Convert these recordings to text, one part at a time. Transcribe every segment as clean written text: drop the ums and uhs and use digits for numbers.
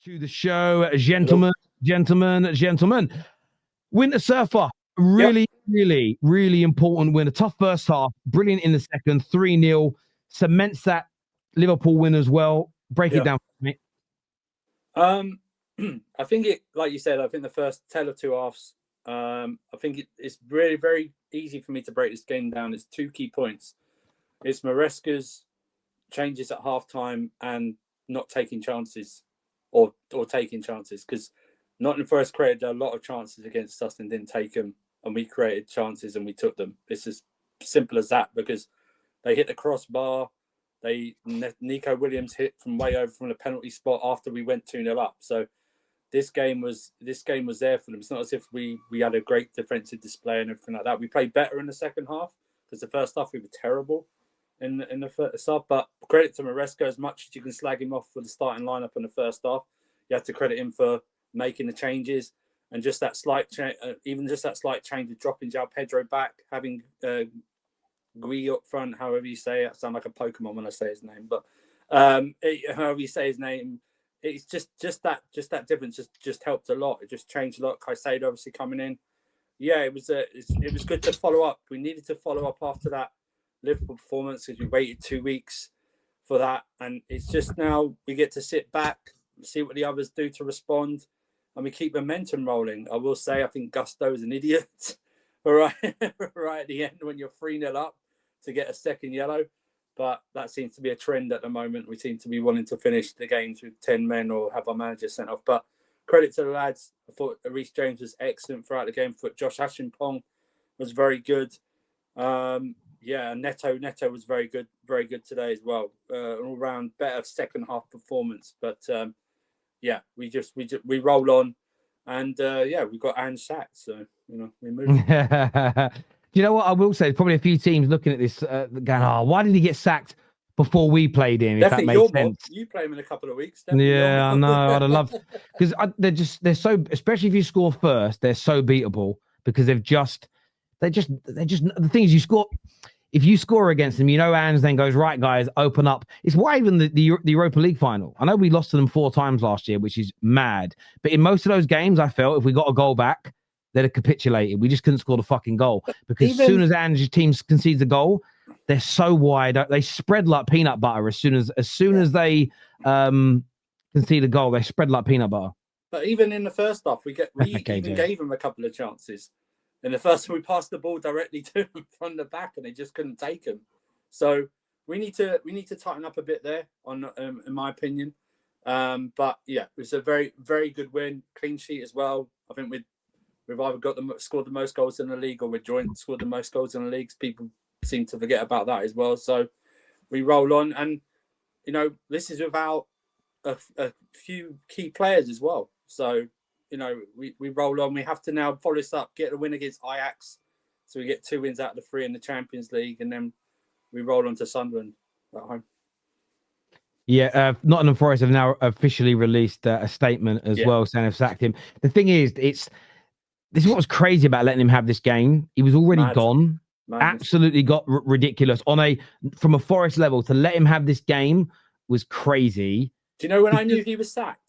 to the show, gentlemen. Winter Surfer, really important win. A tough first half, brilliant in the second, 3-0, cements that Liverpool win as well. Break it down for me. I think it, like you said, I think the first tale of two halves, I think it's really very easy for me to break this game down. It's two key points. It's Maresca's changes at halftime and not taking chances or taking chances, because Nottingham Forest created a lot of chances against us and didn't take them, and we created chances and we took them. It's as simple as that, because they hit the crossbar. Nico Williams hit from way over from the penalty spot after we went 2-0 up. So this game was there for them. It's not as if we had a great defensive display and everything like that. We played better in the second half, because the first half we were terrible in the first half. But credit to Maresca, as much as you can slag him off for the starting lineup in the first half, you have to credit him for making the changes, and just that slight change, even just that slight change of dropping João Pedro back, having Gui up front, however you say it. I sound like a Pokemon when I say his name, but however you say his name, it's just that difference just helped a lot. It just changed a lot. Caicedo obviously coming in. Yeah, it was good to follow up. We needed to follow up after that Liverpool performance, because we waited 2 weeks for that, and it's just now we get to sit back, see what the others do to respond, and we keep momentum rolling. I will say, I think Gusto is an idiot right at the end when you're 3-0 up to get a second yellow. But that seems to be a trend at the moment. We seem to be wanting to finish the games with 10 men or have our manager sent off. But credit to the lads. I thought Reece James was excellent throughout the game. I thought Josh Ashimpong was very good. Neto was very good today as well. All round better second half performance. But we roll on, and we got Ange sacked, so we move. You know what I will say? Probably a few teams looking at this going, why did he get sacked before we played him? Definitely, if that makes sense. You play him in a couple of weeks. I know. I'd have loved, because they're so, especially if you score first, they're so beatable, because they're just the thing is, you score. If you score against them, Ange then goes, right, guys, open up. It's why even the Europa League final. I know we lost to them 4 times last year, which is mad. But in most of those games, I felt if we got a goal back, they'd have capitulated. We just couldn't score the fucking goal. Because as soon as Ange's team concedes a goal, they're so wide. They spread like peanut butter as soon as they concede a goal. They spread like peanut butter. But even in the first half, we gave them a couple of chances. In the first one, we passed the ball directly to them from the back, and they just couldn't take them. So we need to tighten up a bit there, in my opinion. But yeah, it was a very, very good win, clean sheet as well. I think we've either scored the most goals in the league, or we're joint scored the most goals in the leagues. People seem to forget about that as well. So we roll on, and this is without a few key players as well. So. We roll on. We have to now follow this up, get a win against Ajax. So we get 2 wins out of the 3 in the Champions League, and then we roll on to Sunderland at home. Yeah, Nottingham Forest have now officially released a statement as well, saying they've sacked him. The thing is, this is what was crazy about letting him have this game. He was already gone. Madness. Absolutely got ridiculous. From a Forest level, to let him have this game was crazy. Do you know when I knew he was sacked?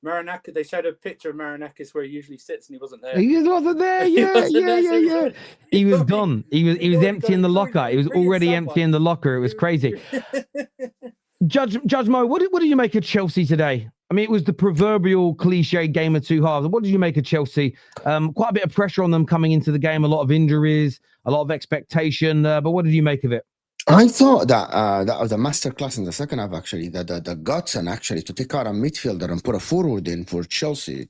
Marinakis, they showed a picture of Marinakis where he usually sits, and he wasn't there. He wasn't there. Yeah. He was gone. He was emptying the locker. He was already emptying the locker. It was crazy. Judge Mo, what did you make of Chelsea today? I mean, it was the proverbial cliche game of two halves. What did you make of Chelsea? Quite a bit of pressure on them coming into the game. A lot of injuries, a lot of expectation. But what did you make of it? I thought that that was a masterclass in the second half, actually. The guts, and actually to take out a midfielder and put a forward in for Chelsea.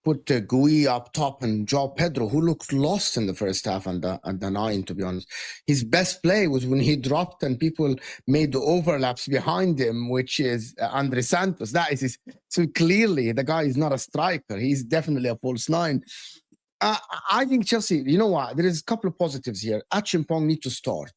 Put Gui up top and João Pedro, who looked lost in the first half and the 9, to be honest. His best play was when he dropped and people made the overlaps behind him, which is Andre Santos. That is so clearly the guy is not a striker. He's definitely a false 9. I think Chelsea, you know what? There is a couple of positives here. Achimpong need to start.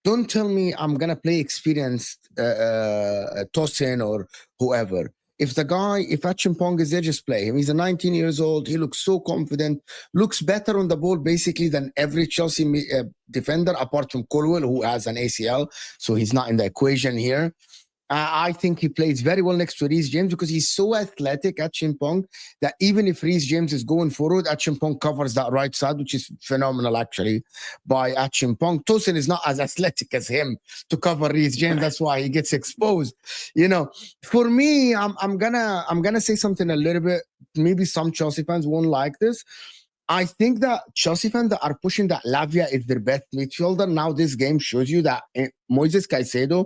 Don't tell me I'm going to play experienced Tosin or whoever. If Achimpong is there, just play him. He's 19 years old. He looks so confident, looks better on the ball basically than every Chelsea defender, apart from Colwell, who has an ACL. So he's not in the equation here. I think he plays very well next to Reece James because he's so athletic at Chimpong that even if Reece James is going forward, Chimpong covers that right side, which is phenomenal actually by Chimpong. Tosin is not as athletic as him to cover Reece James. That's why he gets exposed. You know, for me, I'm gonna say something a little bit. Maybe some Chelsea fans won't like this. I think that Chelsea fans that are pushing that Lavia is their best midfielder. Now this game shows you that Moises Caicedo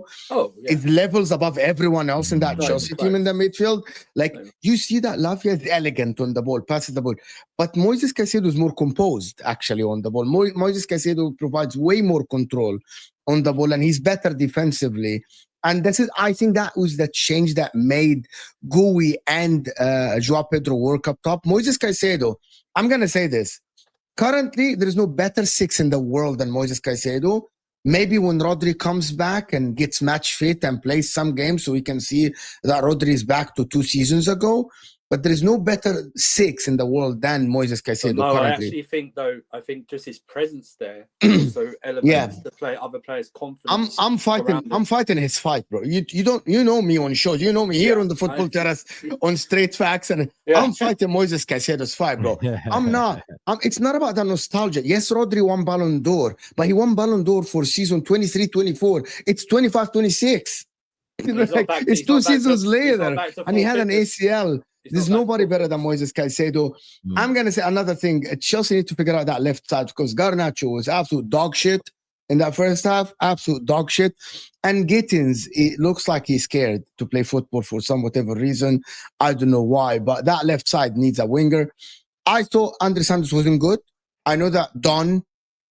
is levels above everyone else in that Chelsea team in the midfield. Like you see that Lavia is elegant on the ball, passes the ball. But Moises Caicedo is more composed actually on the ball. Moises Caicedo provides way more control on the ball and he's better defensively. And I think that was the change that made Gui and Joao Pedro work up top. Moises Caicedo, I'm going to say this. Currently, there is no better 6 in the world than Moises Caicedo. Maybe when Rodri comes back and gets match fit and plays some games so we can see that Rodri is back to 2 seasons ago. But there is no better 6 in the world than Moises Caicedo currently. I actually think, though, just his presence there also elevates other players' confidence. I'm fighting his fight, bro. You know me on shows. You know me here on the Football Terrace on Straight Facts, and I'm fighting Moises Caicedo's fight, bro. I'm not. It's not about the nostalgia. Yes, Rodri won Ballon d'Or, but he won Ballon d'Or for season 23-24. It's 25-26. It's 2 seasons later, and he had an ACL. There's nobody better than Moises Caicedo. I'm going to say another thing. Chelsea need to figure out that left side because Garnacho was absolute dog shit in that first half. Absolute dog shit. And Gittins, it looks like he's scared to play football for some whatever reason. I don't know why, but that left side needs a winger. I thought Andre Santos wasn't good. I know that Don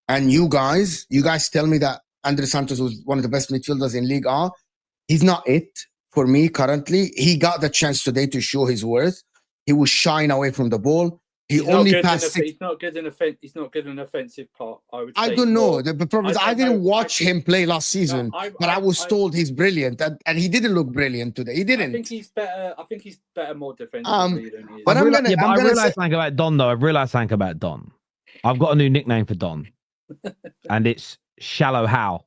and you guys tell me that Andre Santos was one of the best midfielders in League A. He's not it. For me, currently, he got the chance today to show his worth. He was shying away from the ball. He's not good in offensive part. I don't know. The problem is I didn't watch him play last season, but I was told he's brilliant, and he didn't look brilliant today. He didn't. I think he's better more defensively than he is. But I realized something about Don, though. I've realized something about Don. I've got a new nickname for Don, and it's Shallow Hal.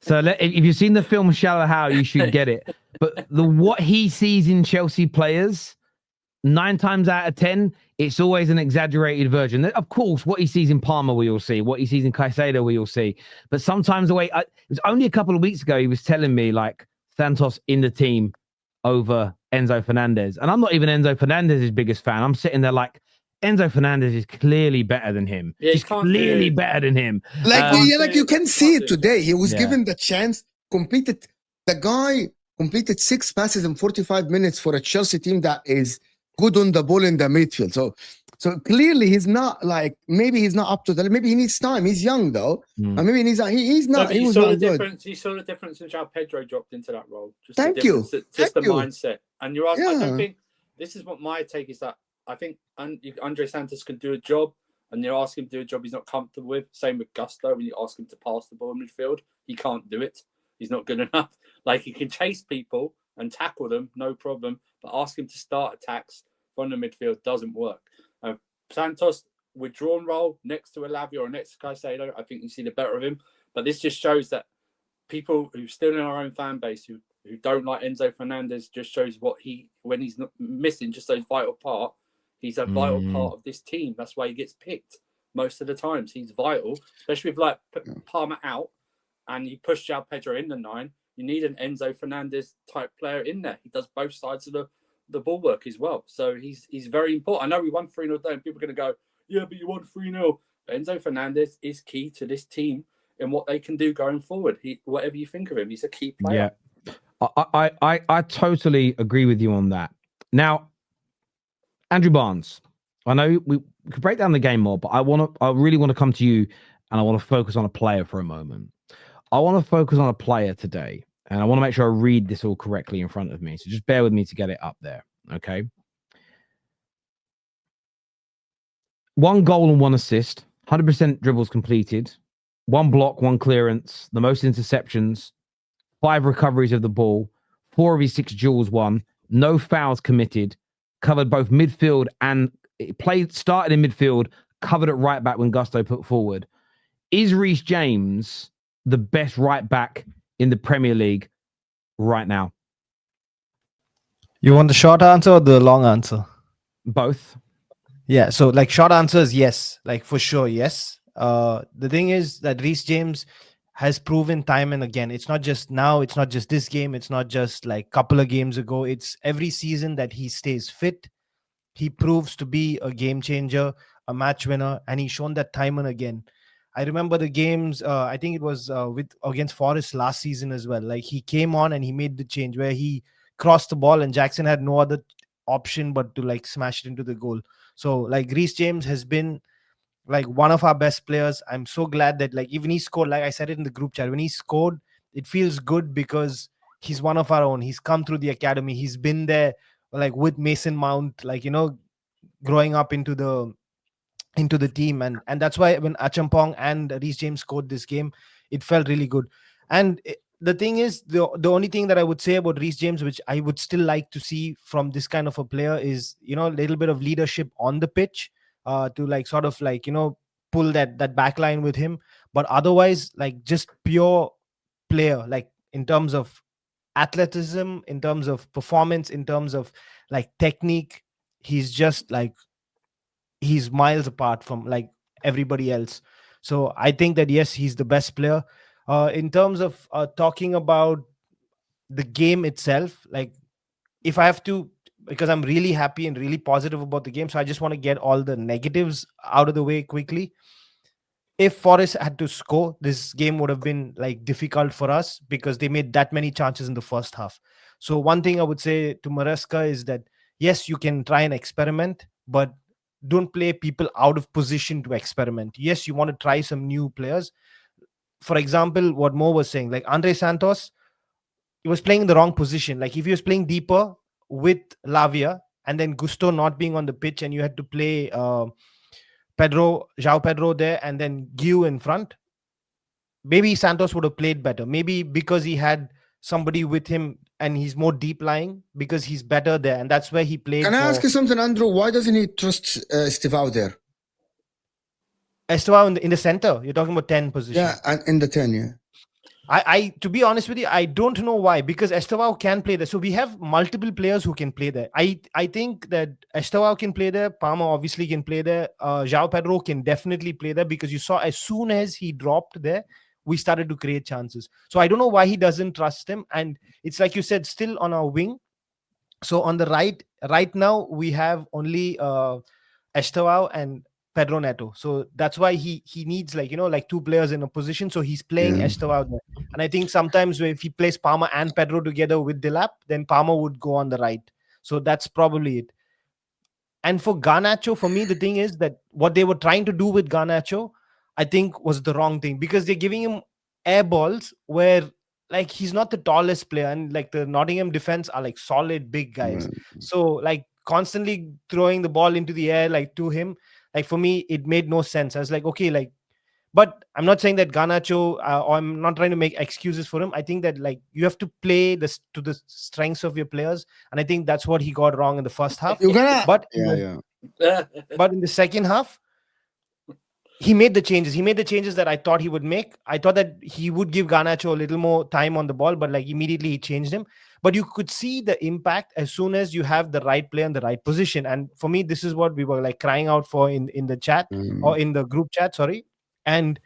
So if you've seen the film Shallow Hal, you should get it. But what he sees in Chelsea players, 9 times out of 10, it's always an exaggerated version. Of course, what he sees in Palmer, we all see. What he sees in Caicedo, we all see. But sometimes it was only a couple of weeks ago, he was telling me like Santos in the team over Enzo Fernandez. And I'm not even Enzo Fernandez's biggest fan. I'm sitting there like, Enzo Fernandez is clearly better than him. Yeah, he's clearly better than him. Like you can see it today. He was given the chance, the guy completed 6 passes in 45 minutes for a Chelsea team that is good on the ball in the midfield. So clearly he's not maybe he's not up to that. Maybe he needs time. He's young though. Maybe he's not. He's not. He was not good. You saw the difference in how Pedro dropped into that role. Thank you. Just the mindset. And you're asking. I don't think this is what my take is that. I think Andre Santos can do a job, and you ask him to do a job he's not comfortable with. Same with Gusto. When you ask him to pass the ball in midfield, he can't do it. He's not good enough. Like, he can chase people and tackle them, no problem. But ask him to start attacks from the midfield doesn't work. Santos, withdrawn role next to Lavia or next to Caicedo, I think you see the better of him. But this just shows that people who still in our own fan base who don't like Enzo Fernandez just shows when he's not missing just those vital part. He's a vital part of this team. That's why he gets picked most of the times. He's vital, especially with Palmer out and you push Joao Pedro in the 9. You need an Enzo Fernandez type player in there. He does both sides of the ball work as well. So he's very important. I know we won 3-0 today, and people are going to go, yeah, but you won 3-0. But Enzo Fernandez is key to this team and what they can do going forward. Whatever you think of him, he's a key player. Yeah, I totally agree with you on that. Now, Andrew Barnes, I know we could break down the game more, but I really want to come to you and I want to focus on a player for a moment. I want to focus on a player today, and I want to make sure I read this all correctly in front of me. So just bear with me to get it up there, okay? 1 goal and 1 assist, 100% dribbles completed, 1 block, 1 clearance, the most interceptions, 5 recoveries of the ball, 4 of his 6 duels won, no fouls committed, covered both midfield and started in midfield, covered at right back when Gusto put forward. Is Reece James the best right back in the Premier League right now? You want the short answer or the long answer? Both. Yeah, so like short answer is yes, like for sure, yes. The thing is that Reece James has proven time and again, it's not just now, it's not just this game, it's not just like couple of games ago, it's every season that he stays fit. He proves to be a game changer, a match winner, and he's shown that time and again. I remember the games. I think it was with against Forest last season as well. Like he came on and he made the change where he crossed the ball and Jackson had no other option but to like smash it into the goal. So like Reece James has been like one of our best players. I'm so glad that like even he scored, like I said it in the group chat, when he scored, it feels good because he's one of our own. He's come through the academy. He's been there like with Mason Mount, like growing up into the team, and that's why when Achampong and Reece James scored this game, it felt really good. And the thing is, the only thing that I would say about Reece James, which I would still like to see from this kind of a player, is a little bit of leadership on the pitch, to like sort of like pull that back line with him. But otherwise, like just pure player, like in terms of athleticism, in terms of performance, in terms of like technique, he's just like he's miles apart from like everybody else. So I think that yes, he's the best player. In terms of talking about the game itself, like if I have to, because I'm really happy and really positive about the game, so I just want to get all the negatives out of the way quickly. If Forest had to score, this game would have been like difficult for us because they made that many chances in the first half. So one thing I would say to Maresca is that yes, you can try and experiment, but don't play people out of position to experiment. Yes, you want to try some new players. For example, what Mo was saying, like Andre Santos, he was playing in the wrong position. Like if he was playing deeper with Lavia and then Gusto not being on the pitch and you had to play João Pedro there and then Guiu in front, maybe Santos would have played better. Maybe because he had somebody with him and he's more deep lying, because he's better there. And that's where he played. Can I ask you something, Andrew? Why doesn't he trust Estevao there? Estevao in the center. You're talking about 10 position. Yeah, and in the 10, yeah. I to be honest with you, I don't know why, because Estevao can play there. So we have multiple players who can play there. I think that Estevao can play there. Palmer obviously can play there. João Pedro can definitely play there, because you saw as soon as he dropped there, we started to create chances. So I don't know why he doesn't trust him. And it's like you said, still on our wing. So on the right now, we have only Estevao and Pedro Neto. So that's why he needs like two players in a position. So he's playing Estevao there. And I think sometimes if he plays Palmer and Pedro together with Dilap, then Palmer would go on the right. So that's probably it. And for Garnacho, for me, the thing is that what they were trying to do with Garnacho, I think was the wrong thing, because they're giving him air balls where like he's not the tallest player, and like the Nottingham defense are like solid big guys. So like constantly throwing the ball into the air like to him, like for me it made no sense. I was like, okay, like, but I'm not saying that Garnacho, or I'm not trying to make excuses for him. I think that like you have to play this to the strengths of your players, and I think that's what he got wrong in the first half. But but in the second half, he made the changes. He made the changes that I thought he would make. I thought that he would give Garnacho a little more time on the ball, but like immediately he changed him. But you could see the impact as soon as you have the right player in the right position. And for me, this is what we were like crying out for in the chat, or in the group chat, sorry. And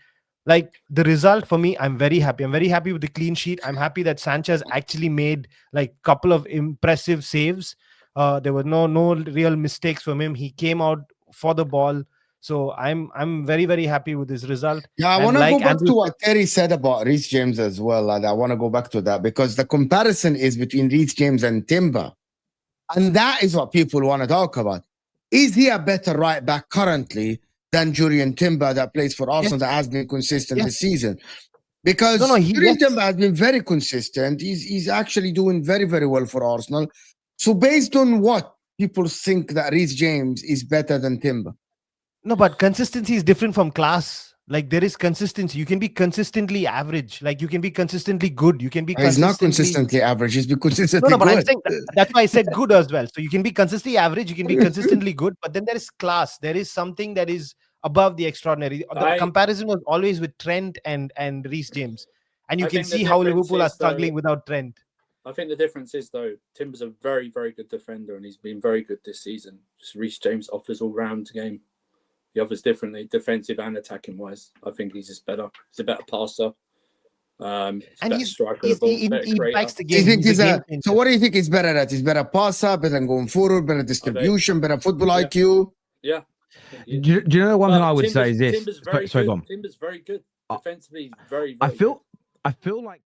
like the result for me, I'm very happy. I'm very happy with the clean sheet. I'm happy that Sanchez actually made like a couple of impressive saves. There were no real mistakes from him. He came out for the ball. So I'm very, very happy with this result. Yeah, I want to go back to what Terry said about Reece James as well. And I want to go back to that because the comparison is between Reece James and Timber. And that is what people want to talk about. Is he a better right back currently than Julian Timber that plays for Arsenal that has been consistent this season? Because Julian Timber has been very consistent. He's actually doing very, very well for Arsenal. So based on what people think that Reece James is better than Timber? No, but consistency is different from class. Like there is consistency. You can be consistently average. Like you can be consistently good. You can be. He's not consistently average. He's consistently good. But I'm saying that's why I said good as well. So you can be consistently average. You can be consistently good. But then there is class. There is something that is above the extraordinary. The comparison was always with Trent and Reece James. And you I can think the see how difference Liverpool are is, struggling without Trent. I think the difference is, though, Timber's a very, very good defender, and he's been very good this season. Just Reece James offers all-round game. He offers differently, defensive and attacking-wise. I think he's just better. He's a better passer. And Better striker of the ball, he better impacts the Do you game. think He's a game so changer. what do you think is better at? Is better passer, better than going forward, better distribution, better football IQ? Yeah. Do you know one thing I would say is this? Timber's very Sorry, good. go on. Timber's very good. Defensively, he's very, I very good. feel like